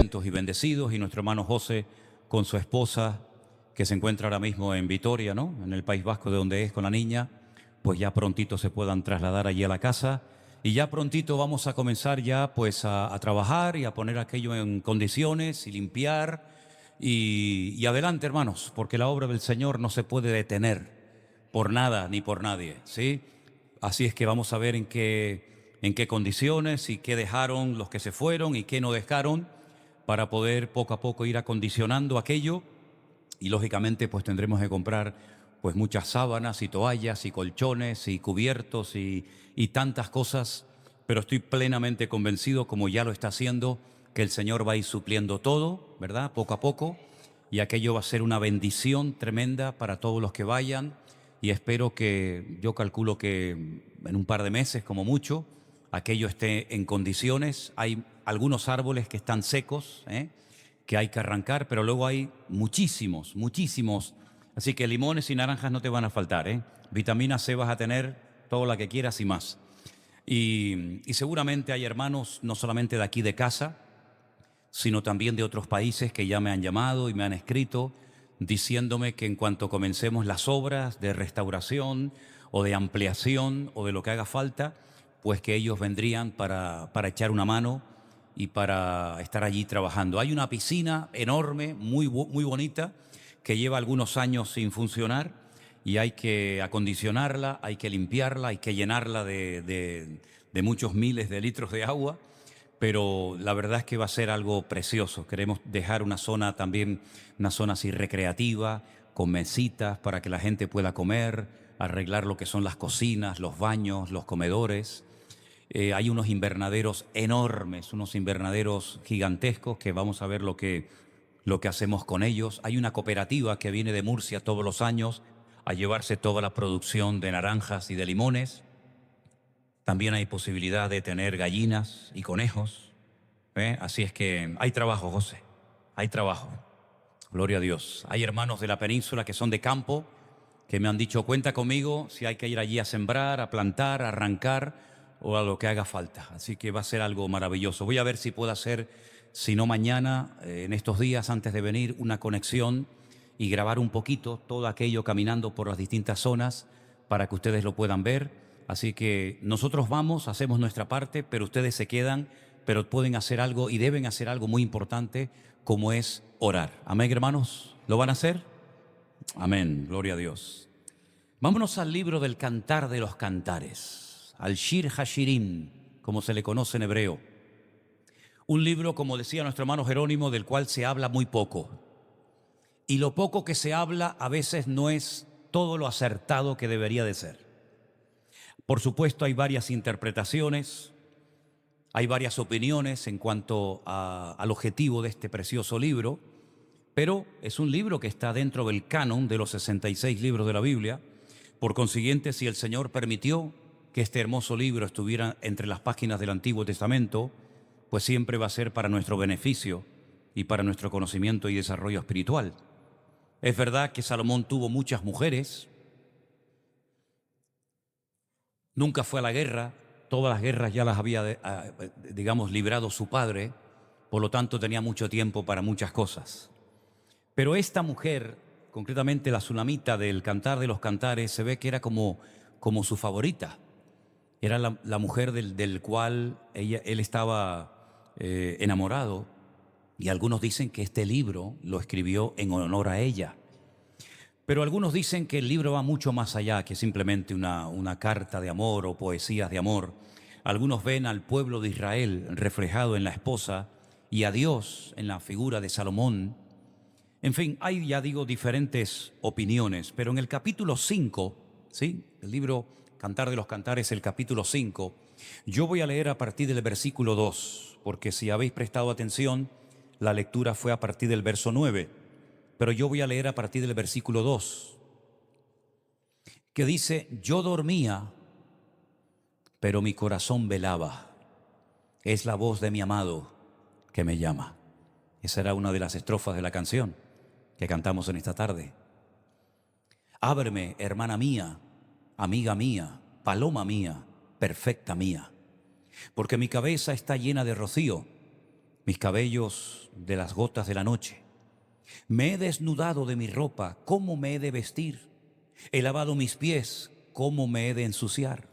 contentos y bendecidos, y nuestro hermano José con su esposa, que se encuentra ahora mismo en Vitoria, ¿no?, en el País Vasco, de donde es, con la niña, pues ya prontito se puedan trasladar allí a la casa, y ya prontito vamos a comenzar ya pues a trabajar y a poner aquello en condiciones y limpiar, y adelante, hermanos, porque la obra del Señor no se puede detener por nada ni por nadie, ¿sí? Así es que vamos a ver en qué condiciones y qué dejaron los que se fueron y qué no dejaron, para poder poco a poco ir acondicionando aquello. Y lógicamente pues tendremos que comprar pues muchas sábanas y toallas y colchones y cubiertos y tantas cosas, pero estoy plenamente convencido, como ya lo está haciendo, que el Señor va a ir supliendo todo, ¿verdad?, poco a poco, y aquello va a ser una bendición tremenda para todos los que vayan. Y espero que, yo calculo que en un par de meses como mucho, aquello esté en condiciones. Hay algunos árboles que están secos, que hay que arrancar, pero luego hay muchísimos, muchísimos. Así que limones y naranjas no te van a faltar, ¿eh? Vitamina C vas a tener toda la que quieras y más. Y seguramente hay hermanos no solamente de aquí de casa, sino también de otros países, que ya me han llamado y me han escrito diciéndome que en cuanto comencemos las obras de restauración o de ampliación o de lo que haga falta, pues que ellos vendrían para echar una mano y para estar allí trabajando. Hay una piscina enorme, muy bonita, que lleva algunos años sin funcionar, y hay que acondicionarla, hay que limpiarla, hay que llenarla de muchos miles de litros de agua. Pero la verdad es que va a ser algo precioso. Queremos dejar una zona también, una zona así recreativa, con mesitas para que la gente pueda comer, arreglar lo que son las cocinas, los baños, los comedores. Hay unos invernaderos enormes, unos invernaderos gigantescos, que vamos a ver lo que hacemos con ellos. Hay una cooperativa que viene de Murcia todos los años a llevarse toda la producción de naranjas y de limones. También hay posibilidad de tener gallinas y conejos, ¿eh? Así es que hay trabajo, José, hay trabajo. Gloria a Dios. Hay hermanos de la península que son de campo, que me han dicho: cuenta conmigo si hay que ir allí a sembrar, a plantar, a arrancar o a lo que haga falta. Así que va a ser algo maravilloso. Voy a ver si puedo hacer, si no mañana, en estos días antes de venir, una conexión y grabar un poquito todo aquello caminando por las distintas zonas para que ustedes lo puedan ver. Así que nosotros vamos, hacemos nuestra parte, pero ustedes se quedan, pero pueden hacer algo y deben hacer algo muy importante, como es orar. Amén, hermanos. ¿Lo van a hacer? Amén. Gloria a Dios. Vámonos al libro del Cantar de los Cantares, al Shir Hashirim, como se le conoce en hebreo. Un libro, como decía nuestro hermano Jerónimo, del cual se habla muy poco. Y lo poco que se habla a veces no es todo lo acertado que debería de ser. Por supuesto, hay varias interpretaciones, hay varias opiniones en cuanto al objetivo de este precioso libro, pero es un libro que está dentro del canon de los 66 libros de la Biblia. Por consiguiente, si el Señor permitió que este hermoso libro estuviera entre las páginas del Antiguo Testamento, pues siempre va a ser para nuestro beneficio y para nuestro conocimiento y desarrollo espiritual. Es verdad que Salomón tuvo muchas mujeres, nunca fue a la guerra, todas las guerras ya las había, digamos, librado su padre, por lo tanto tenía mucho tiempo para muchas cosas. Pero esta mujer, concretamente la Sunamita del Cantar de los Cantares, se ve que era como su favorita. Era la mujer del cual él estaba enamorado, y algunos dicen que este libro lo escribió en honor a ella. Pero algunos dicen que el libro va mucho más allá que simplemente una carta de amor o poesías de amor. Algunos ven al pueblo de Israel reflejado en la esposa y a Dios en la figura de Salomón. En fin, hay, ya digo, diferentes opiniones, pero en el capítulo 5, ¿sí?, el libro Cantar de los Cantares, el capítulo 5, yo voy a leer a partir del versículo 2, porque si habéis prestado atención, la lectura fue a partir del verso 9. Pero yo voy a leer a partir del versículo 2, que dice: yo dormía, pero mi corazón velaba. Es la voz de mi amado que me llama. Esa era una de las estrofas de la canción que cantamos en esta tarde. Ábreme, hermana mía, amiga mía, paloma mía, perfecta mía, porque mi cabeza está llena de rocío, mis cabellos de las gotas de la noche. Me he desnudado de mi ropa, ¿cómo me he de vestir? He lavado mis pies, ¿cómo me he de ensuciar?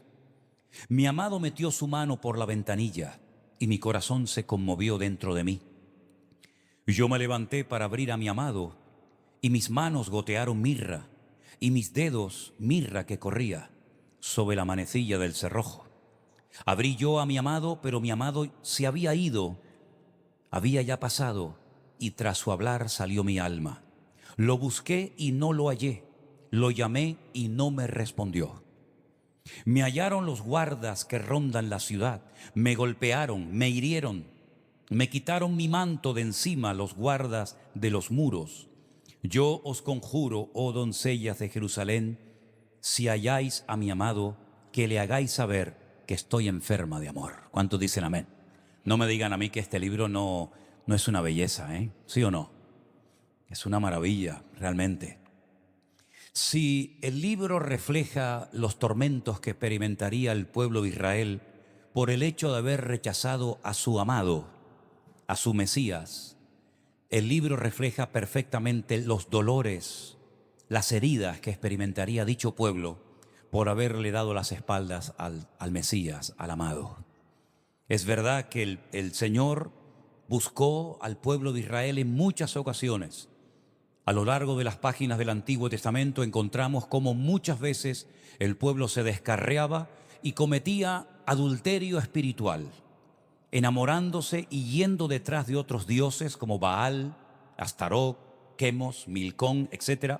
Mi amado metió su mano por la ventanilla y mi corazón se conmovió dentro de mí. Yo me levanté para abrir a mi amado y mis manos gotearon mirra y mis dedos mirra que corría sobre la manecilla del cerrojo. Abrí yo a mi amado, pero mi amado se había ido, había ya pasado, y tras su hablar salió mi alma. Lo busqué y no lo hallé, lo llamé y no me respondió. Me hallaron los guardas que rondan la ciudad, me golpearon, me hirieron, me quitaron mi manto de encima los guardas de los muros. Yo os conjuro, oh doncellas de Jerusalén, si halláis a mi amado, que le hagáis saber que estoy enferma de amor. ¿Cuántos dicen amén? No me digan a mí que este libro no es una belleza, ¿eh? ¿Sí o no? Es una maravilla, realmente. Si el libro refleja los tormentos que experimentaría el pueblo de Israel por el hecho de haber rechazado a su amado, a su Mesías, el libro refleja perfectamente los dolores, las heridas que experimentaría dicho pueblo por haberle dado las espaldas al Mesías, al amado. Es verdad que el Señor buscó al pueblo de Israel en muchas ocasiones. A lo largo de las páginas del Antiguo Testamento encontramos cómo muchas veces el pueblo se descarriaba y cometía adulterio espiritual, enamorándose y yendo detrás de otros dioses como Baal, Astarot, Quemos, Milcón, etc.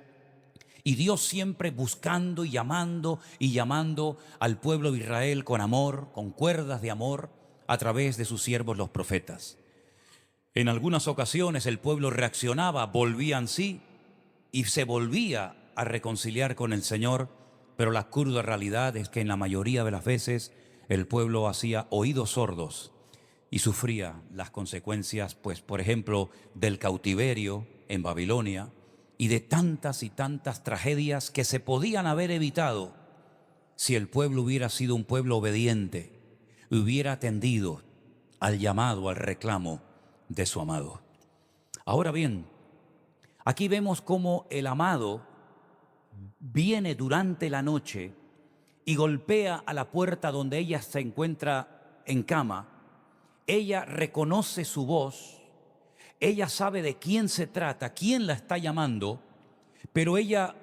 Y Dios siempre buscando y llamando al pueblo de Israel con amor, con cuerdas de amor, a través de sus siervos los profetas. En algunas ocasiones el pueblo reaccionaba, volvía en sí y se volvía a reconciliar con el Señor, pero la cruda realidad es que en la mayoría de las veces el pueblo hacía oídos sordos y sufría las consecuencias, pues, por ejemplo, del cautiverio en Babilonia y de tantas y tantas tragedias que se podían haber evitado si el pueblo hubiera sido un pueblo obediente, hubiera atendido al llamado, al reclamo de su amado. Ahora bien, aquí vemos cómo el amado viene durante la noche y golpea a la puerta donde ella se encuentra en cama. Ella reconoce su voz, ella sabe de quién se trata, quién la está llamando, pero ella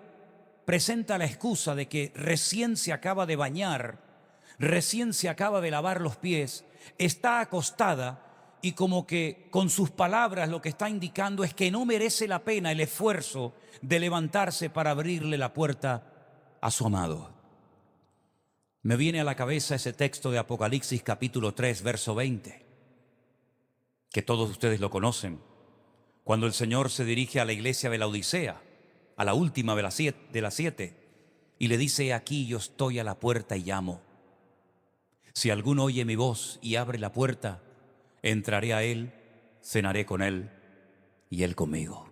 presenta la excusa de que recién se acaba de bañar, recién se acaba de lavar los pies, está acostada y como que con sus palabras lo que está indicando es que no merece la pena el esfuerzo de levantarse para abrirle la puerta a su amado. Me viene a la cabeza ese texto de Apocalipsis capítulo 3, verso 20, que todos ustedes lo conocen, cuando el Señor se dirige a la iglesia de la Odisea, a la última de las siete, y le dice: aquí yo estoy a la puerta y llamo. Si alguno oye mi voz y abre la puerta, entraré a él, cenaré con él y él conmigo.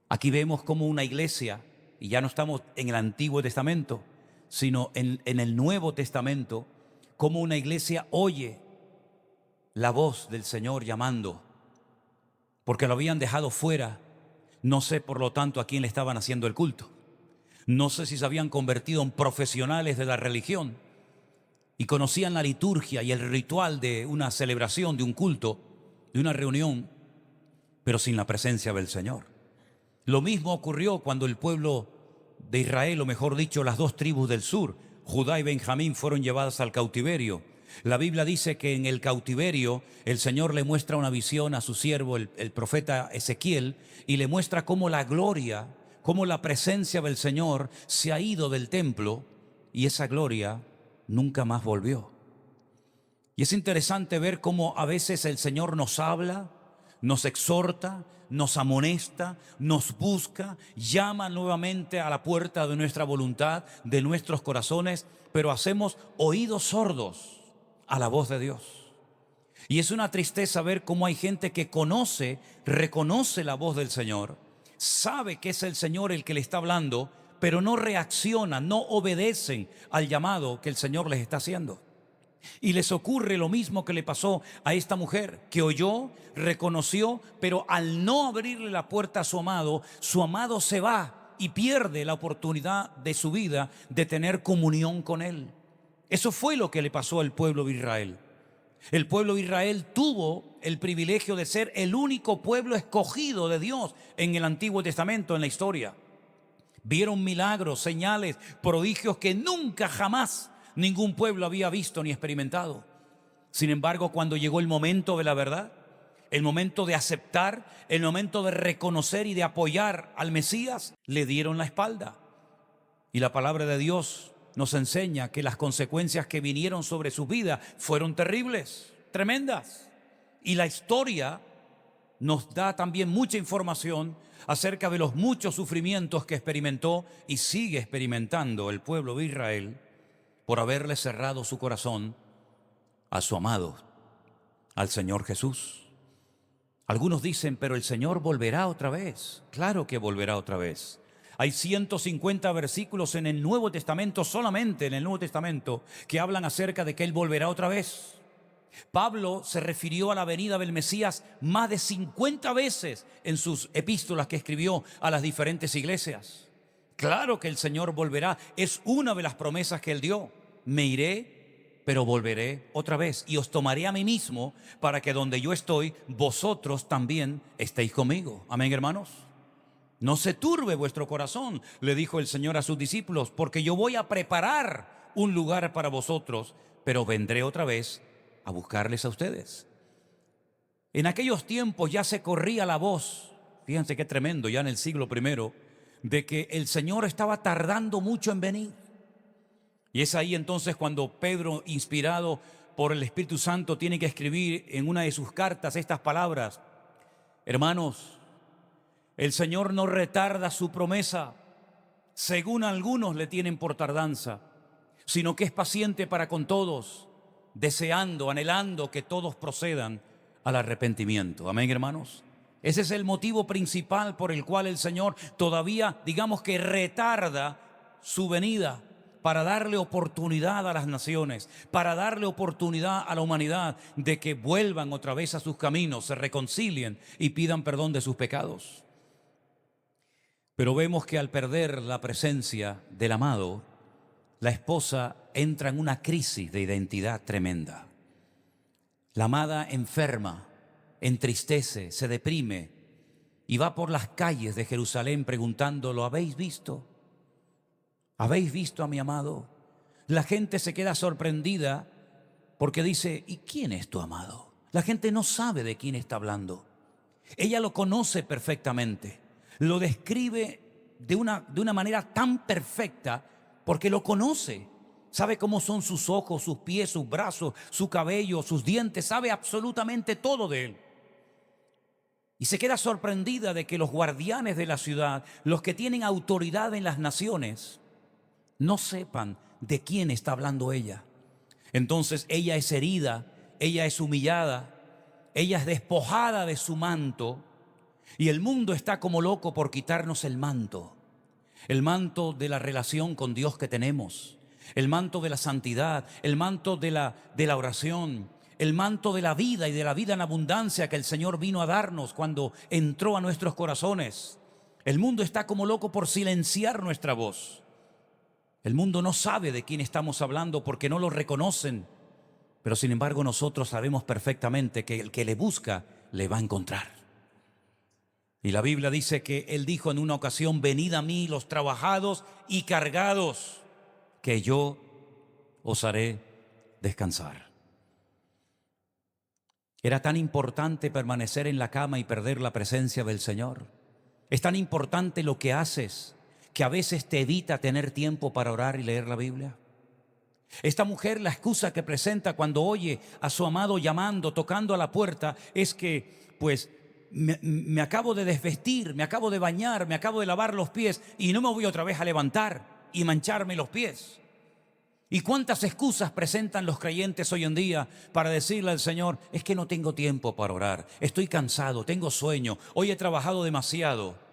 Aquí vemos como una iglesia, y ya no estamos en el Antiguo Testamento, sino en el Nuevo Testamento, como una iglesia oye la voz del Señor llamando, porque lo habían dejado fuera. No sé, por lo tanto, a quién le estaban haciendo el culto. No sé si se habían convertido en profesionales de la religión y conocían la liturgia y el ritual de una celebración, de un culto, de una reunión, pero sin la presencia del Señor. Lo mismo ocurrió cuando el pueblo de Israel, o mejor dicho, las dos tribus del sur, Judá y Benjamín, fueron llevadas al cautiverio. La Biblia dice que en el cautiverio el Señor le muestra una visión a su siervo, el profeta Ezequiel, y le muestra cómo la gloria, cómo la presencia del Señor se ha ido del templo, y esa gloria nunca más volvió. Y es interesante ver cómo a veces el Señor nos habla, nos exhorta, nos amonesta, nos busca, llama nuevamente a la puerta de nuestra voluntad, de nuestros corazones, pero hacemos oídos sordos a la voz de Dios. Y es una tristeza ver cómo hay gente que conoce, reconoce la voz del Señor, sabe que es el Señor el que le está hablando, pero no reaccionan, no obedecen al llamado que el Señor les está haciendo. Y les ocurre lo mismo que le pasó a esta mujer, que oyó, reconoció, pero al no abrirle la puerta a su amado se va y pierde la oportunidad de su vida de tener comunión con él. Eso fue lo que le pasó al pueblo de Israel. El pueblo de Israel tuvo el privilegio de ser el único pueblo escogido de Dios en el Antiguo Testamento, en la historia. Vieron milagros, señales, prodigios que nunca jamás ningún pueblo había visto ni experimentado. Sin embargo, cuando llegó el momento de la verdad, el momento de aceptar, el momento de reconocer y de apoyar al Mesías, le dieron la espalda. Y la palabra de Dios nos enseña que las consecuencias que vinieron sobre su vida fueron terribles, tremendas. Y la historia nos da también mucha información acerca de los muchos sufrimientos que experimentó y sigue experimentando el pueblo de Israel por haberle cerrado su corazón a su amado, al Señor Jesús. Algunos dicen, pero el Señor volverá otra vez. Claro que volverá otra vez. Hay 150 versículos en el Nuevo Testamento, solamente en el Nuevo Testamento, que hablan acerca de que Él volverá otra vez. Pablo se refirió a la venida del Mesías más de 50 veces en sus epístolas que escribió a las diferentes iglesias. Claro que el Señor volverá, es una de las promesas que Él dio. Me iré, pero volveré otra vez y os tomaré a mí mismo para que donde yo estoy, vosotros también estéis conmigo. Amén, hermanos. No se turbe vuestro corazón, le dijo el Señor a sus discípulos, porque yo voy a preparar un lugar para vosotros, pero vendré otra vez a buscarles a ustedes. En aquellos tiempos ya se corría la voz, fíjense qué tremendo, ya en el siglo I, de que el Señor estaba tardando mucho en venir. Y es ahí entonces cuando Pedro, inspirado por el Espíritu Santo, tiene que escribir en una de sus cartas estas palabras: hermanos, el Señor no retarda su promesa, según algunos le tienen por tardanza, sino que es paciente para con todos, deseando, anhelando que todos procedan al arrepentimiento. Amén, hermanos. Ese es el motivo principal por el cual el Señor todavía, digamos que retarda su venida, para darle oportunidad a las naciones, para darle oportunidad a la humanidad de que vuelvan otra vez a sus caminos, se reconcilien y pidan perdón de sus pecados. Pero vemos que al perder la presencia del amado, la esposa entra en una crisis de identidad tremenda. La amada enferma, entristece, se deprime y va por las calles de Jerusalén preguntando: ¿lo habéis visto? ¿Habéis visto a mi amado? La gente se queda sorprendida porque dice: ¿y quién es tu amado? La gente no sabe de quién está hablando. Ella lo conoce perfectamente. Lo describe de una manera tan perfecta porque lo conoce. Sabe cómo son sus ojos, sus pies, sus brazos, su cabello, sus dientes. Sabe absolutamente todo de él. Y se queda sorprendida de que los guardianes de la ciudad, los que tienen autoridad en las naciones, no sepan de quién está hablando ella. Entonces ella es herida, ella es humillada, ella es despojada de su manto. Y el mundo está como loco por quitarnos el manto de la relación con Dios que tenemos, el manto de la santidad, el manto de la oración, el manto de la vida y de la vida en abundancia que el Señor vino a darnos cuando entró a nuestros corazones. El mundo está como loco por silenciar nuestra voz. El mundo no sabe de quién estamos hablando porque no lo reconocen, pero sin embargo nosotros sabemos perfectamente que el que le busca le va a encontrar. Y la Biblia dice que Él dijo en una ocasión: venid a mí los trabajados y cargados, que yo os haré descansar. Era tan importante permanecer en la cama y perder la presencia del Señor. Es tan importante lo que haces que a veces te evita tener tiempo para orar y leer la Biblia. Esta mujer, la excusa que presenta cuando oye a su amado llamando, tocando a la puerta, es que pues me acabo de desvestir, me acabo de bañar, me acabo de lavar los pies y no me voy otra vez a levantar y mancharme los pies. ¿Y cuántas excusas presentan los creyentes hoy en día para decirle al Señor: es que no tengo tiempo para orar, estoy cansado, tengo sueño, hoy he trabajado demasiado?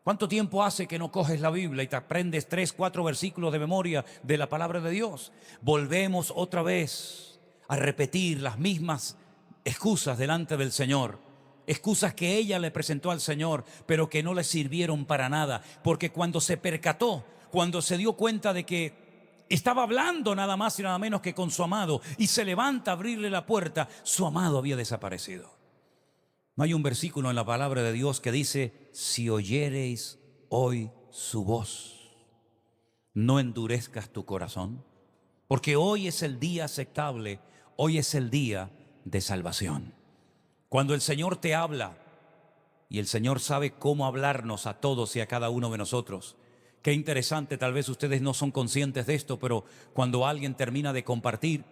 ¿Cuánto tiempo hace que no coges la Biblia y te aprendes 3, 4 versículos de memoria de la palabra de Dios? Volvemos otra vez a repetir las mismas excusas delante del Señor. Excusas que ella le presentó al Señor, pero que no le sirvieron para nada. Porque cuando se percató, cuando se dio cuenta de que estaba hablando nada más y nada menos que con su amado, y se levanta a abrirle la puerta, su amado había desaparecido. No hay un versículo en la palabra de Dios que dice: si oyereis hoy su voz, no endurezcas tu corazón, porque hoy es el día aceptable, hoy es el día de salvación. Cuando el Señor te habla, y el Señor sabe cómo hablarnos a todos y a cada uno de nosotros. Qué interesante, tal vez ustedes no son conscientes de esto, pero cuando alguien termina de compartir,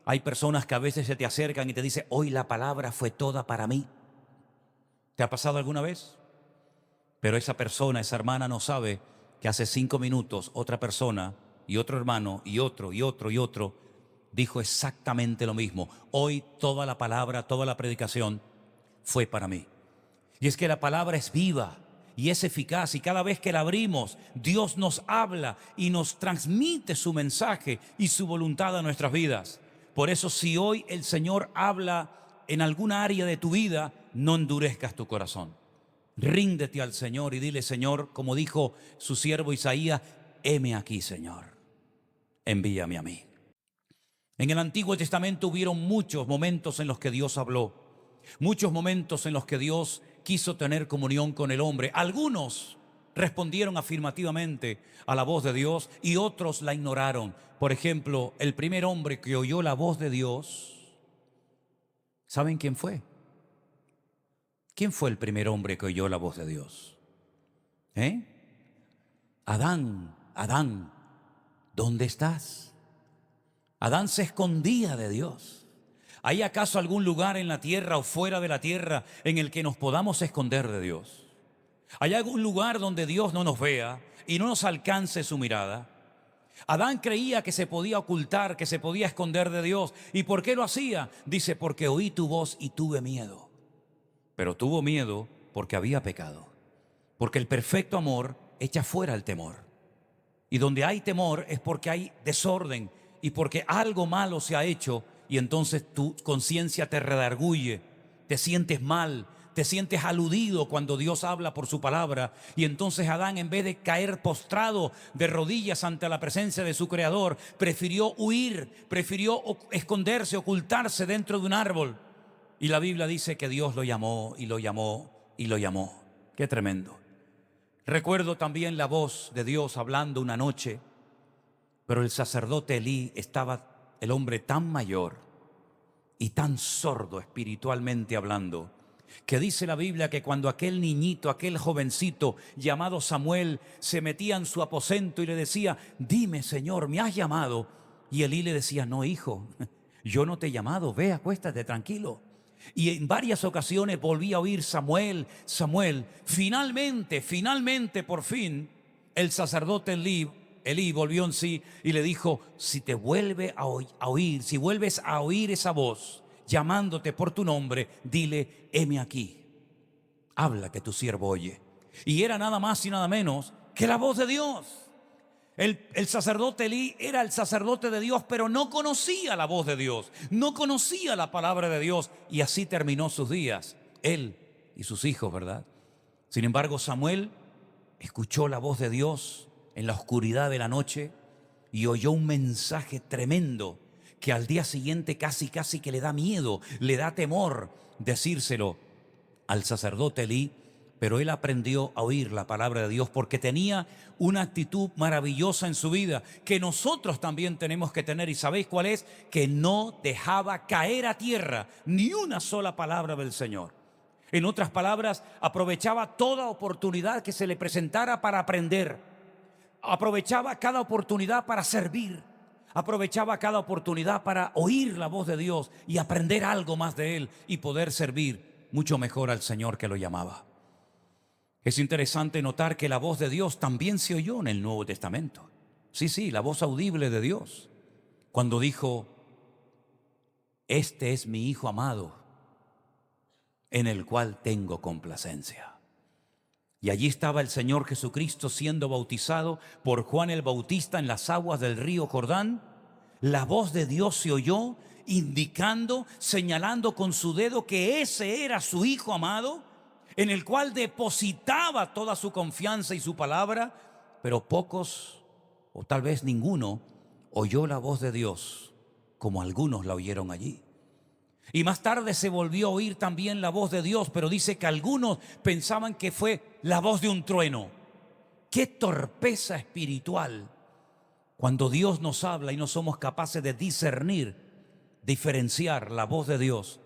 hay personas que a veces se te acercan y te dicen: hoy la palabra fue toda para mí. ¿Te ha pasado alguna vez? Pero esa persona, esa hermana no sabe que hace 5 minutos otra persona y otro hermano y otro y otro y otro dijo exactamente lo mismo. Hoy toda la palabra, toda la predicación fue para mí. Y es que la palabra es viva y es eficaz, y cada vez que la abrimos, Dios nos habla y nos transmite su mensaje y su voluntad a nuestras vidas. Por eso, si hoy el Señor habla en alguna área de tu vida, no endurezcas tu corazón. Ríndete al Señor y dile: Señor, como dijo su siervo Isaías, heme aquí, Señor, envíame a mí. En el Antiguo Testamento hubieron muchos momentos en los que Dios habló, muchos momentos en los que Dios quiso tener comunión con el hombre. Algunos respondieron afirmativamente a la voz de Dios y otros la ignoraron. Por ejemplo, el primer hombre que oyó la voz de Dios, ¿saben quién fue? ¿Quién fue el primer hombre que oyó la voz de Dios? Adán, Adán, ¿dónde estás? Adán se escondía de Dios. ¿Hay acaso algún lugar en la tierra o fuera de la tierra en el que nos podamos esconder de Dios? ¿Hay algún lugar donde Dios no nos vea y no nos alcance su mirada? Adán creía que se podía ocultar, que se podía esconder de Dios. ¿Y por qué lo hacía? Dice: porque oí tu voz y tuve miedo. Pero tuvo miedo porque había pecado. Porque el perfecto amor echa fuera el temor. Y donde hay temor es porque hay desorden y porque algo malo se ha hecho, y entonces tu conciencia te redarguye, te sientes mal, te sientes aludido cuando Dios habla por su palabra. Y entonces Adán, en vez de caer postrado de rodillas ante la presencia de su Creador, prefirió huir, prefirió esconderse, ocultarse dentro de un árbol. Y la Biblia dice que Dios lo llamó y lo llamó y lo llamó. Qué tremendo. Recuerdo también la voz de Dios hablando una noche, pero el sacerdote Elí estaba, el hombre, tan mayor y tan sordo espiritualmente hablando, que dice la Biblia que cuando aquel niñito, aquel jovencito llamado Samuel se metía en su aposento y le decía: dime, Señor, ¿me has llamado? Y Elí le decía: no, hijo, yo no te he llamado, ve, acuéstate tranquilo. Y en varias ocasiones volví a oír: Samuel, Samuel. Finalmente, por fin, el sacerdote Elí volvió en sí y le dijo: si te vuelve a oír, si vuelves a oír esa voz llamándote por tu nombre, dile: heme aquí, habla, que tu siervo oye. Y era nada más y nada menos que la voz de Dios. El sacerdote Elí era el sacerdote de Dios, pero no conocía la voz de Dios, no conocía la palabra de Dios, y así terminó sus días, él y sus hijos, ¿verdad? Sin embargo, Samuel escuchó la voz de Dios en la oscuridad de la noche y oyó un mensaje tremendo que al día siguiente casi que le da miedo, le da temor decírselo al sacerdote Elí. Pero él aprendió a oír la palabra de Dios porque tenía una actitud maravillosa en su vida que nosotros también tenemos que tener. ¿Y sabéis cuál es? Que no dejaba caer a tierra ni una sola palabra del Señor. En otras palabras, aprovechaba toda oportunidad que se le presentara para aprender. Aprovechaba cada oportunidad para servir. Aprovechaba cada oportunidad para oír la voz de Dios y aprender algo más de Él y poder servir mucho mejor al Señor que lo llamaba. Es interesante notar que la voz de Dios también se oyó en el Nuevo Testamento. Sí, la voz audible de Dios, cuando dijo: este es mi Hijo amado, en el cual tengo complacencia. Y allí estaba el Señor Jesucristo siendo bautizado por Juan el Bautista en las aguas del río Jordán. La voz de Dios se oyó indicando, señalando con su dedo que ese era su Hijo amado, en el cual depositaba toda su confianza y su palabra. Pero pocos, o tal vez ninguno, oyó la voz de Dios como algunos la oyeron allí. Y más tarde se volvió a oír también la voz de Dios, pero dice que algunos pensaban que fue la voz de un trueno. ¡Qué torpeza espiritual! Cuando Dios nos habla y no somos capaces de discernir, diferenciar la voz de Dios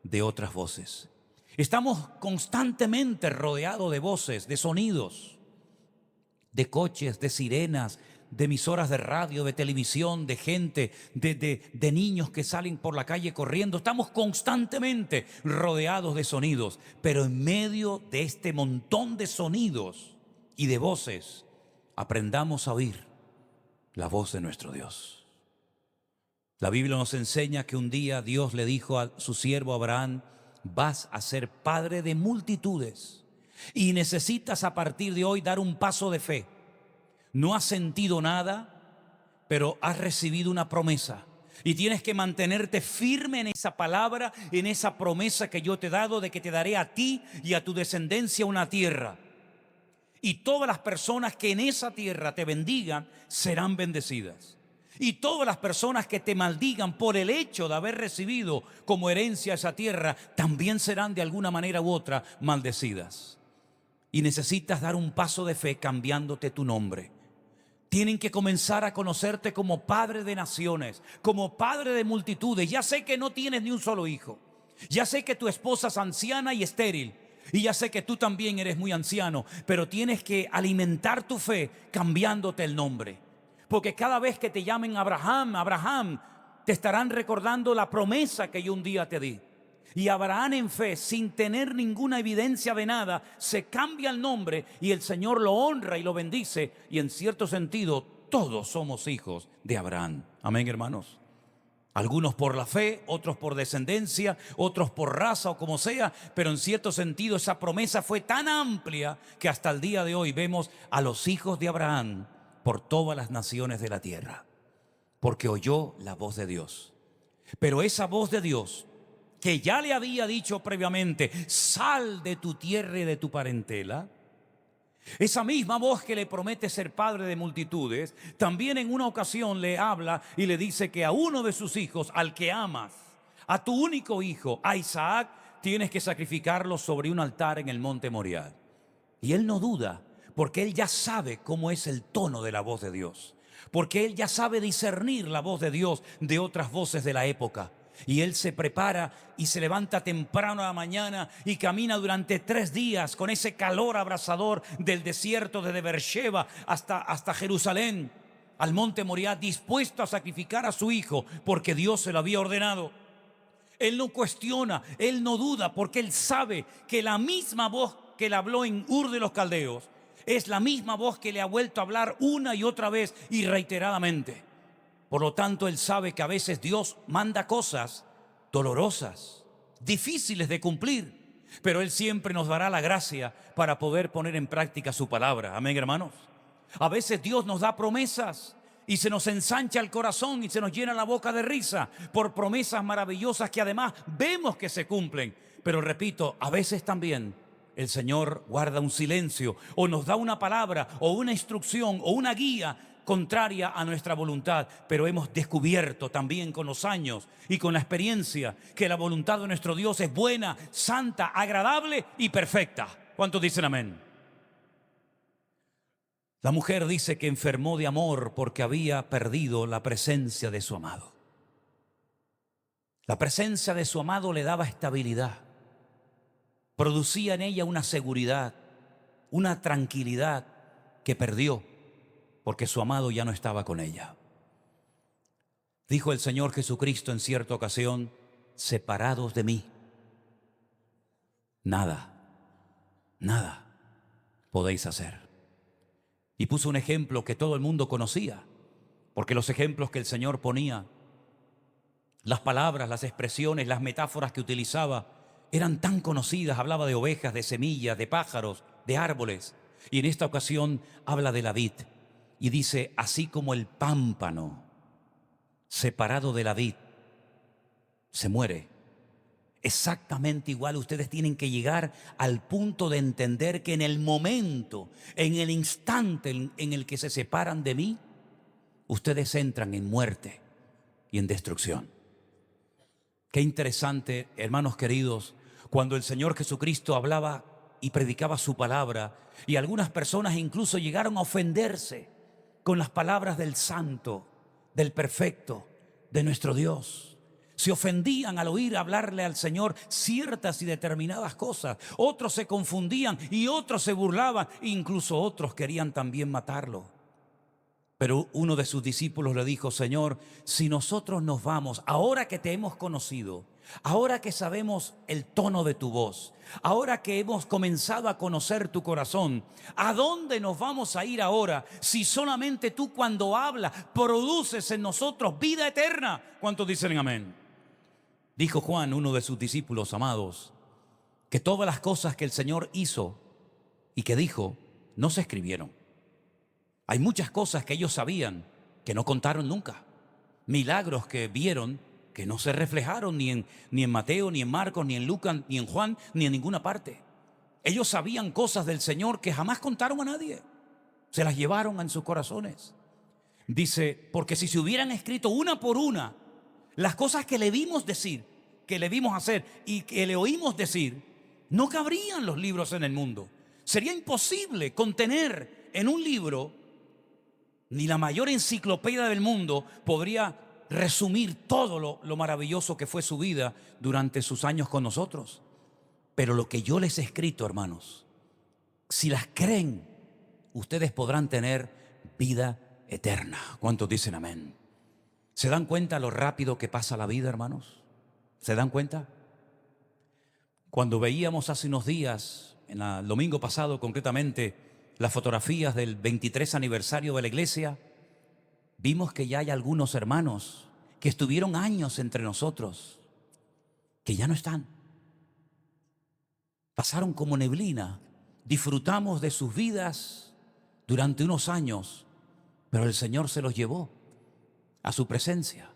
de otras voces. Estamos constantemente rodeados de voces, de sonidos, de coches, de sirenas, de emisoras de radio, de televisión, de gente, de niños que salen por la calle corriendo. Estamos constantemente rodeados de sonidos, pero en medio de este montón de sonidos y de voces, aprendamos a oír la voz de nuestro Dios. La Biblia nos enseña que un día Dios le dijo a su siervo Abraham: vas a ser padre de multitudes y necesitas a partir de hoy dar un paso de fe. No has sentido nada, pero has recibido una promesa y tienes que mantenerte firme en esa palabra, en esa promesa que yo te he dado de que te daré a ti y a tu descendencia una tierra. Y todas las personas que en esa tierra te bendigan serán bendecidas. Y todas las personas que te maldigan por el hecho de haber recibido como herencia esa tierra también serán de alguna manera u otra maldecidas. Y necesitas dar un paso de fe cambiándote tu nombre. Tienen que comenzar a conocerte como padre de naciones, como padre de multitudes. Ya sé que no tienes ni un solo hijo. Ya sé que tu esposa es anciana y estéril. Y ya sé que tú también eres muy anciano. Pero tienes que alimentar tu fe cambiándote el nombre. Porque cada vez que te llamen Abraham, Abraham, te estarán recordando la promesa que yo un día te di. Y Abraham en fe, sin tener ninguna evidencia de nada, se cambia el nombre y el Señor lo honra y lo bendice. Y en cierto sentido, todos somos hijos de Abraham. Amén, hermanos. Algunos por la fe, otros por descendencia, otros por raza o como sea. Pero en cierto sentido esa promesa fue tan amplia que hasta el día de hoy vemos a los hijos de Abraham por todas las naciones de la tierra. Porque oyó la voz de Dios. Pero esa voz de Dios, que ya le había dicho previamente: sal de tu tierra y de tu parentela, esa misma voz que le promete ser padre de multitudes, también en una ocasión le habla y le dice que a uno de sus hijos, al que amas, a tu único hijo, a Isaac, tienes que sacrificarlo sobre un altar en el monte Moriah. Y él no duda, porque él ya sabe cómo es el tono de la voz de Dios, porque él ya sabe discernir la voz de Dios de otras voces de la época. Y él se prepara y se levanta temprano a la mañana y camina durante 3 días con ese calor abrasador del desierto desde Beersheba hasta Jerusalén, al monte Moriah, dispuesto a sacrificar a su hijo porque Dios se lo había ordenado. Él no cuestiona, él no duda, porque él sabe que la misma voz que le habló en Ur de los Caldeos es la misma voz que le ha vuelto a hablar una y otra vez y reiteradamente. Por lo tanto, él sabe que a veces Dios manda cosas dolorosas, difíciles de cumplir, pero él siempre nos dará la gracia para poder poner en práctica su palabra. Amén, hermanos. A veces Dios nos da promesas y se nos ensancha el corazón y se nos llena la boca de risa por promesas maravillosas que además vemos que se cumplen. Pero repito, a veces también el Señor guarda un silencio o nos da una palabra o una instrucción o una guía contraria a nuestra voluntad, pero hemos descubierto también con los años y con la experiencia que la voluntad de nuestro Dios es buena, santa, agradable y perfecta. ¿Cuántos dicen amén? La mujer dice que enfermó de amor porque había perdido la presencia de su amado. La presencia de su amado le daba estabilidad, producía en ella una seguridad, una tranquilidad que perdió porque su amado ya no estaba con ella. Dijo el Señor Jesucristo en cierta ocasión: separados de mí, nada podéis hacer. Y puso un ejemplo que todo el mundo conocía, porque los ejemplos que el Señor ponía, las palabras, las expresiones, las metáforas que utilizaba eran tan conocidas. Hablaba de ovejas, de semillas, de pájaros, de árboles. Y en esta ocasión habla de la vid y dice, así como el pámpano separado de la vid se muere, exactamente igual ustedes tienen que llegar al punto de entender que en el momento, en el instante en el que se separan de mí, ustedes entran en muerte y en destrucción. Qué interesante, hermanos queridos, cuando el Señor Jesucristo hablaba y predicaba su palabra, y algunas personas incluso llegaron a ofenderse con las palabras del santo, del perfecto, de nuestro Dios. Se ofendían al oír hablarle al Señor ciertas y determinadas cosas. Otros se confundían y otros se burlaban, incluso otros querían también matarlo. Pero uno de sus discípulos le dijo, Señor, si nosotros nos vamos, ahora que te hemos conocido, ahora que sabemos el tono de tu voz, ahora que hemos comenzado a conocer tu corazón, ¿a dónde nos vamos a ir ahora si solamente tú cuando hablas produces en nosotros vida eterna? ¿Cuántos dicen amén? Dijo Juan, uno de sus discípulos amados, que todas las cosas que el Señor hizo y que dijo no se escribieron. Hay muchas cosas que ellos sabían que no contaron nunca. Milagros que vieron que no se reflejaron ni en Mateo, ni en Marcos, ni en Lucas, ni en Juan, ni en ninguna parte. Ellos sabían cosas del Señor que jamás contaron a nadie. Se las llevaron en sus corazones. Dice, porque si se hubieran escrito una por una las cosas que le vimos decir, que le vimos hacer y que le oímos decir, no cabrían los libros en el mundo. Sería imposible contener en un libro. Ni la mayor enciclopedia del mundo podría resumir todo lo maravilloso que fue su vida durante sus años con nosotros. Pero lo que yo les he escrito, hermanos, si las creen, ustedes podrán tener vida eterna. ¿Cuántos dicen amén? ¿Se dan cuenta lo rápido que pasa la vida, hermanos? ¿Se dan cuenta? Cuando veíamos hace unos días, el domingo pasado concretamente, las fotografías del 23 aniversario de la iglesia, vimos que ya hay algunos hermanos que estuvieron años entre nosotros, que ya no están. Pasaron como neblina, disfrutamos de sus vidas durante unos años, pero el Señor se los llevó a su presencia.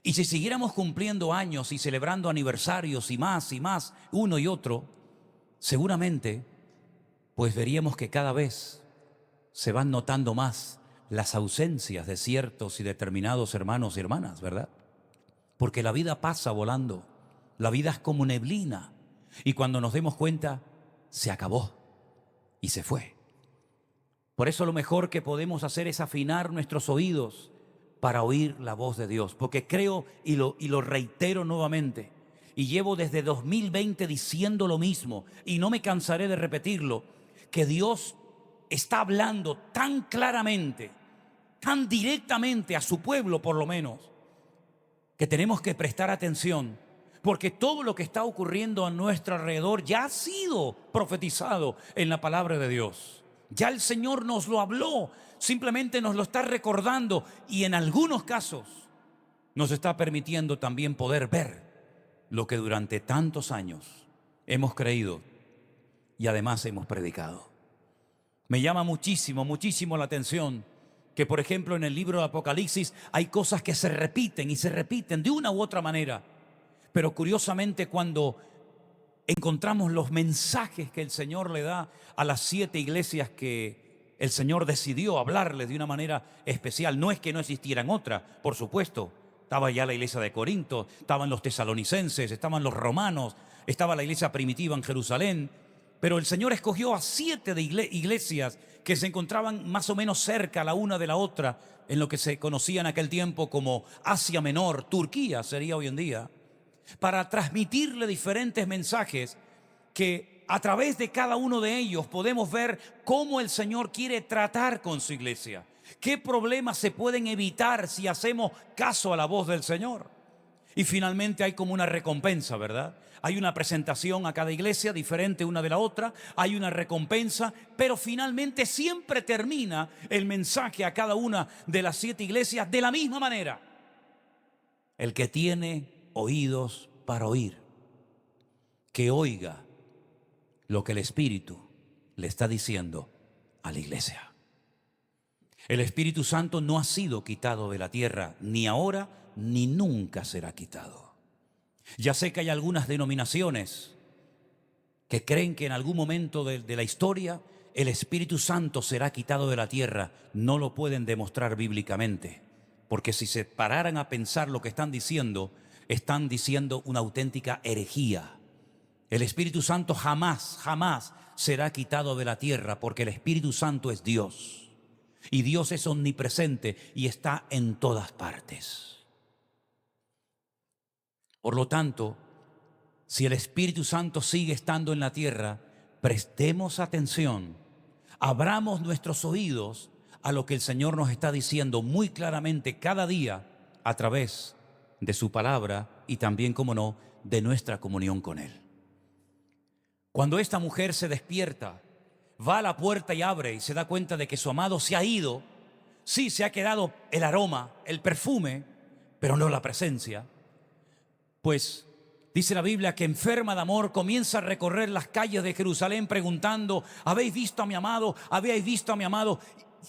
Y si siguiéramos cumpliendo años y celebrando aniversarios y más, uno y otro, seguramente pues veríamos que cada vez se van notando más las ausencias de ciertos y determinados hermanos y hermanas, ¿verdad? Porque la vida pasa volando, la vida es como neblina, y cuando nos demos cuenta, se acabó y se fue. Por eso lo mejor que podemos hacer es afinar nuestros oídos para oír la voz de Dios, porque creo y lo reitero nuevamente, y llevo desde 2020 diciendo lo mismo, y no me cansaré de repetirlo, que Dios está hablando tan claramente, tan directamente a su pueblo por lo menos, que tenemos que prestar atención, porque todo lo que está ocurriendo a nuestro alrededor ya ha sido profetizado en la palabra de Dios. Ya el Señor nos lo habló, simplemente nos lo está recordando y en algunos casos nos está permitiendo también poder ver lo que durante tantos años hemos creído y además hemos predicado. Me llama muchísimo la atención que, por ejemplo, en el libro de Apocalipsis hay cosas que se repiten y se repiten de una u otra manera. Pero curiosamente, cuando encontramos los mensajes que el Señor le da a las 7 iglesias que el Señor decidió hablarles de una manera especial, no es que no existieran otras, por supuesto. Estaba ya la iglesia de Corinto, estaban los tesalonicenses, estaban los romanos, estaba la iglesia primitiva en Jerusalén. Pero el Señor escogió a 7 de iglesias que se encontraban más o menos cerca la una de la otra, en lo que se conocía en aquel tiempo como Asia Menor, Turquía sería hoy en día, para transmitirle diferentes mensajes que a través de cada uno de ellos podemos ver cómo el Señor quiere tratar con su iglesia. ¿Qué problemas se pueden evitar si hacemos caso a la voz del Señor? Y finalmente hay como una recompensa, ¿verdad? Hay una presentación a cada iglesia diferente una de la otra, hay una recompensa, pero finalmente siempre termina el mensaje a cada una de las 7 iglesias de la misma manera. El que tiene oídos para oír, que oiga lo que el Espíritu le está diciendo a la iglesia. El Espíritu Santo no ha sido quitado de la tierra, ni ahora ni nunca será quitado. Ya sé que hay algunas denominaciones que creen que en algún momento de la historia el Espíritu Santo será quitado de la tierra. No lo pueden demostrar bíblicamente, porque si se pararan a pensar lo que están diciendo una auténtica herejía. El Espíritu Santo jamás será quitado de la tierra, porque el Espíritu Santo es Dios. Y Dios es omnipresente y está en todas partes. Por lo tanto, si el Espíritu Santo sigue estando en la tierra, prestemos atención, abramos nuestros oídos a lo que el Señor nos está diciendo muy claramente cada día a través de su palabra y también, como no, de nuestra comunión con Él. Cuando esta mujer se despierta, va a la puerta y abre y se da cuenta de que su amado se ha ido. Sí, se ha quedado el aroma, el perfume, pero no la presencia. Pues dice la Biblia que enferma de amor comienza a recorrer las calles de Jerusalén preguntando: ¿habéis visto a mi amado? ¿Habéis visto a mi amado?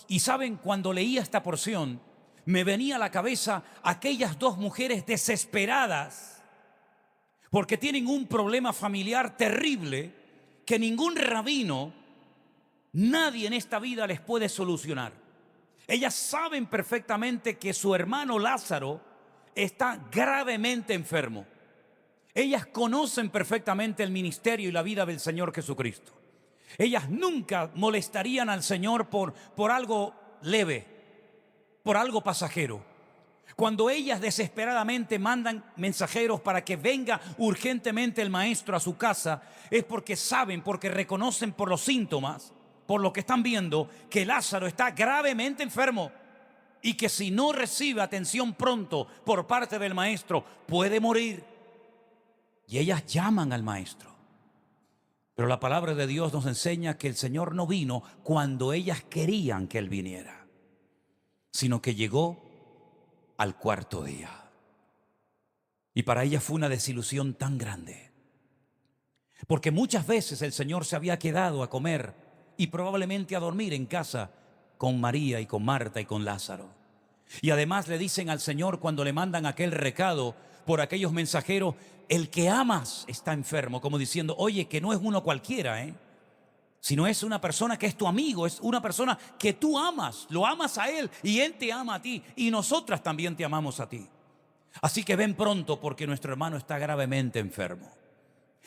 Y saben, cuando leía esta porción, me venía a la cabeza aquellas dos mujeres desesperadas porque tienen un problema familiar terrible que ningún rabino, nadie en esta vida les puede solucionar. Ellas saben perfectamente que su hermano Lázaro está gravemente enfermo. Ellas conocen perfectamente el ministerio y la vida del Señor Jesucristo. Ellas nunca molestarían al Señor por algo leve, por algo pasajero. Cuando ellas desesperadamente mandan mensajeros para que venga urgentemente el maestro a su casa, es porque saben, porque reconocen por los síntomas, por lo que están viendo, que Lázaro está gravemente enfermo y que si no recibe atención pronto por parte del maestro, puede morir. Y ellas llaman al maestro. Pero la palabra de Dios nos enseña que el Señor no vino cuando ellas querían que Él viniera, sino que llegó al cuarto día. Y para ellas fue una desilusión tan grande, porque muchas veces el Señor se había quedado a comer y probablemente a dormir en casa con María y con Marta y con Lázaro. Y además le dicen al Señor, cuando le mandan aquel recado por aquellos mensajeros: el que amas está enfermo, como diciendo: oye, que no es uno cualquiera, sino es una persona que es tu amigo, es una persona que tú amas, lo amas a Él y Él te ama a ti y nosotras también te amamos a ti. Así que ven pronto, porque nuestro hermano está gravemente enfermo.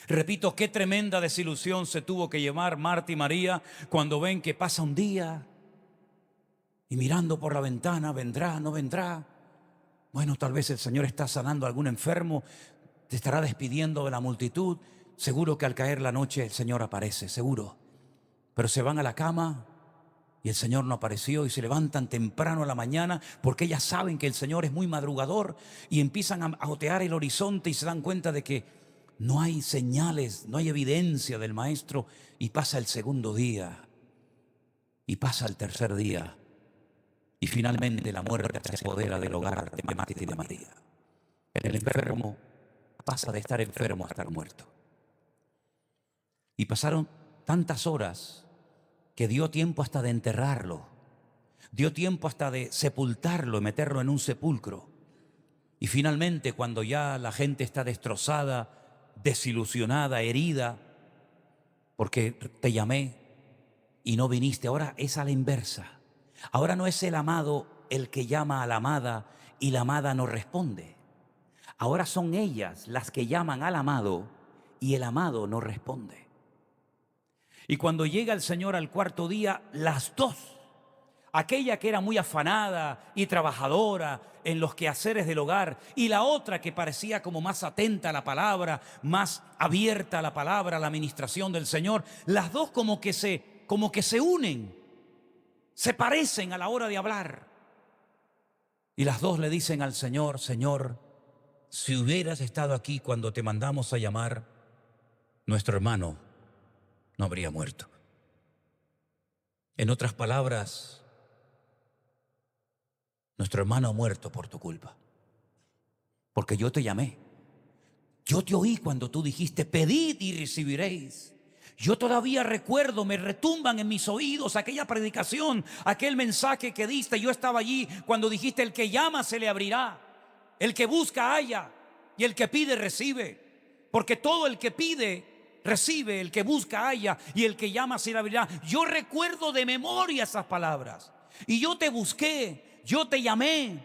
Repito, qué tremenda desilusión se tuvo que llevar Marta y María cuando ven que pasa un día y mirando por la ventana: ¿vendrá? ¿No vendrá? Bueno, tal vez el Señor está sanando a algún enfermo, te estará despidiendo de la multitud. Seguro que al caer la noche el Señor aparece, seguro. Pero se van a la cama y el Señor no apareció, y se levantan temprano a la mañana porque ellas saben que el Señor es muy madrugador, y empiezan a otear el horizonte y se dan cuenta de que no hay señales, no hay evidencia del Maestro. Y pasa el segundo día y pasa el tercer día y finalmente la muerte se apodera del hogar de Marta y de María. El enfermo pasa de estar enfermo a estar muerto. Y pasaron tantas horas que dio tiempo hasta de enterrarlo, dio tiempo hasta de sepultarlo y meterlo en un sepulcro. Y finalmente, cuando ya la gente está destrozada, desilusionada, herida, porque te llamé y no viniste, ahora es a la inversa. Ahora no es el amado el que llama a la amada y la amada no responde. Ahora son ellas las que llaman al amado y el amado no responde. Y cuando llega el Señor al cuarto día, las dos, aquella que era muy afanada y trabajadora en los quehaceres del hogar, y la otra que parecía como más atenta a la palabra, más abierta a la palabra, a la administración del Señor, las dos como que se unen, se parecen a la hora de hablar. Y las dos le dicen al Señor: Señor, si hubieras estado aquí cuando te mandamos a llamar, nuestro hermano no habría muerto. En otras palabras, nuestro hermano ha muerto por tu culpa, porque yo te llamé. Yo te oí cuando tú dijiste: pedid y recibiréis. Yo todavía recuerdo, me retumban en mis oídos aquella predicación, aquel mensaje que diste. Yo estaba allí cuando dijiste: el que llama se le abrirá, el que busca halla, y el que pide recibe. Porque todo el que pide recibe, el que busca halla, y el que llama se le abrirá. Yo recuerdo de memoria esas palabras. Y yo te busqué, yo te llamé,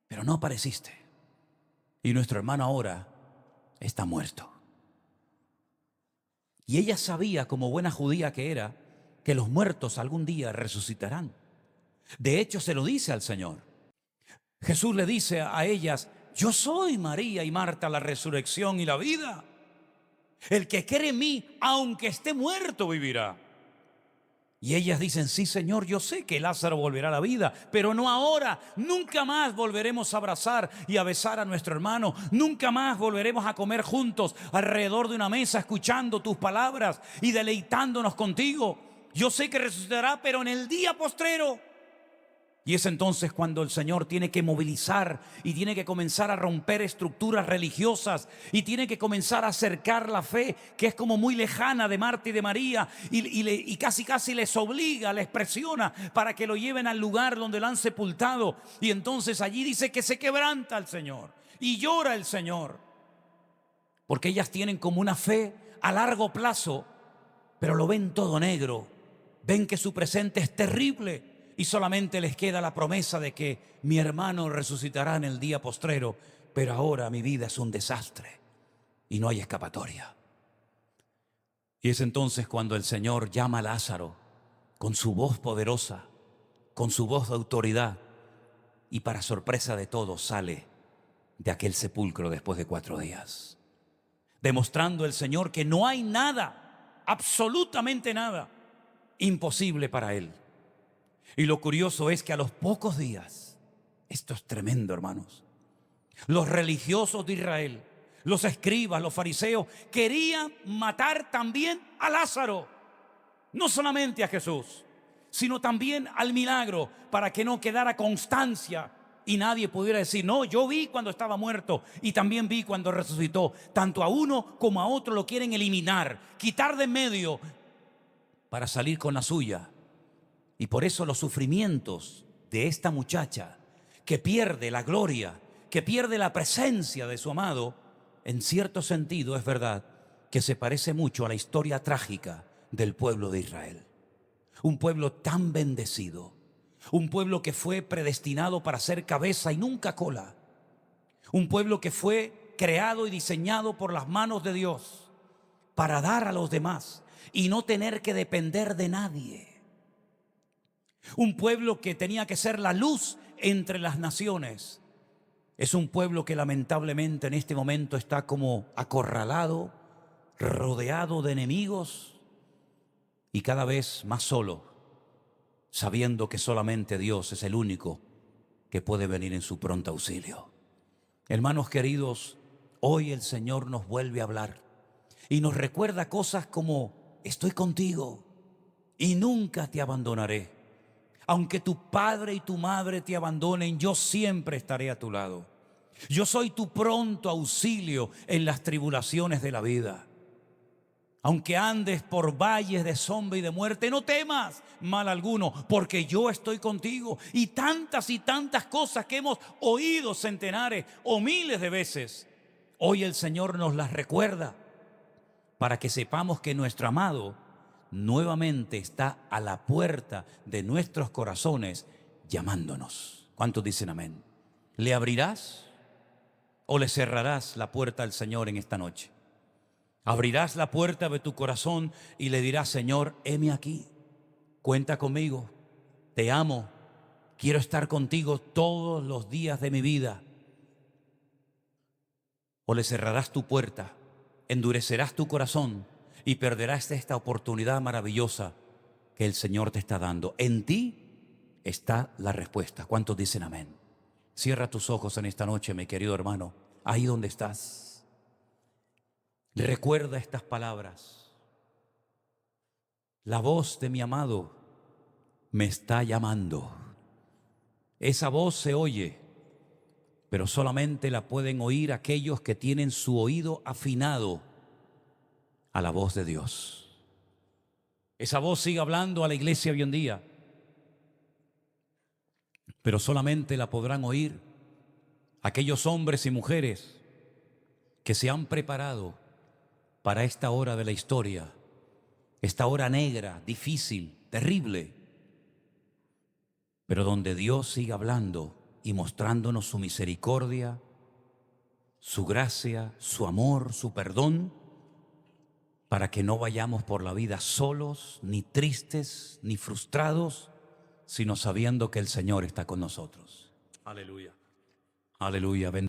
pero no apareciste. Y nuestro hermano ahora está muerto. Y ella sabía, como buena judía que era, que los muertos algún día resucitarán. De hecho, se lo dice al Señor. Jesús le dice a ellas: yo soy María y Marta, la resurrección y la vida. El que cree en mí, aunque esté muerto, vivirá. Y ellas dicen: sí, Señor, yo sé que Lázaro volverá a la vida, pero no ahora. Nunca más volveremos a abrazar y a besar a nuestro hermano. Nunca más volveremos a comer juntos alrededor de una mesa, escuchando tus palabras y deleitándonos contigo. Yo sé que resucitará, pero en el día postrero. Y es entonces cuando el Señor tiene que movilizar y tiene que comenzar a romper estructuras religiosas y tiene que comenzar a acercar la fe, que es como muy lejana, de Marta y de María, y casi les obliga, les presiona para que lo lleven al lugar donde lo han sepultado. Y entonces allí dice que se quebranta el Señor y llora el Señor, porque ellas tienen como una fe a largo plazo, pero lo ven todo negro, ven que su presente es terrible. Y solamente les queda la promesa de que mi hermano resucitará en el día postrero, pero ahora mi vida es un desastre y no hay escapatoria. Y es entonces cuando el Señor llama a Lázaro con su voz poderosa, con su voz de autoridad, y para sorpresa de todos sale de aquel sepulcro después de 4 días, demostrando el Señor que no hay nada, absolutamente nada, imposible para Él. Y lo curioso es que a los pocos días, esto es tremendo, hermanos, los religiosos de Israel, los escribas, los fariseos, querían matar también a Lázaro. No solamente a Jesús, sino también al milagro, para que no quedara constancia y nadie pudiera decir: no, yo vi cuando estaba muerto y también vi cuando resucitó. Tanto a uno como a otro lo quieren eliminar, quitar de en medio para salir con la suya. Y por eso los sufrimientos de esta muchacha, que pierde la gloria, que pierde la presencia de su amado, en cierto sentido es verdad que se parece mucho a la historia trágica del pueblo de Israel. Un pueblo tan bendecido, un pueblo que fue predestinado para ser cabeza y nunca cola, un pueblo que fue creado y diseñado por las manos de Dios para dar a los demás y no tener que depender de nadie. Un pueblo que tenía que ser la luz entre las naciones. Es un pueblo que lamentablemente en este momento está como acorralado, rodeado de enemigos y cada vez más solo, sabiendo que solamente Dios es el único que puede venir en su pronto auxilio. Hermanos queridos, hoy el Señor nos vuelve a hablar y nos recuerda cosas como: estoy contigo y nunca te abandonaré. Aunque tu padre y tu madre te abandonen, yo siempre estaré a tu lado. Yo soy tu pronto auxilio en las tribulaciones de la vida. Aunque andes por valles de sombra y de muerte, no temas mal alguno, porque yo estoy contigo. Y tantas cosas que hemos oído centenares o miles de veces, hoy el Señor nos las recuerda para que sepamos que nuestro amado nuevamente está a la puerta de nuestros corazones llamándonos. ¿Cuántos dicen amén? ¿Le abrirás o le cerrarás la puerta al Señor en esta noche? Abrirás la puerta de tu corazón y le dirás: Señor, heme aquí, cuenta conmigo, te amo, quiero estar contigo todos los días de mi vida. O le cerrarás tu puerta, endurecerás tu corazón y perderás esta oportunidad maravillosa que el Señor te está dando. En ti está la respuesta. ¿Cuántos dicen amén? Cierra tus ojos en esta noche, mi querido hermano, ahí donde estás. Recuerda estas palabras: la voz de mi amado me está llamando. Esa voz se oye, pero solamente la pueden oír aquellos que tienen su oído afinado a la voz de Dios. Esa voz sigue hablando a la iglesia hoy en día, pero solamente la podrán oír aquellos hombres y mujeres que se han preparado para esta hora de la historia, esta hora negra, difícil, terrible, pero donde Dios sigue hablando y mostrándonos su misericordia, su gracia, su amor, su perdón, para que no vayamos por la vida solos, ni tristes, ni frustrados, sino sabiendo que el Señor está con nosotros. Aleluya. Aleluya.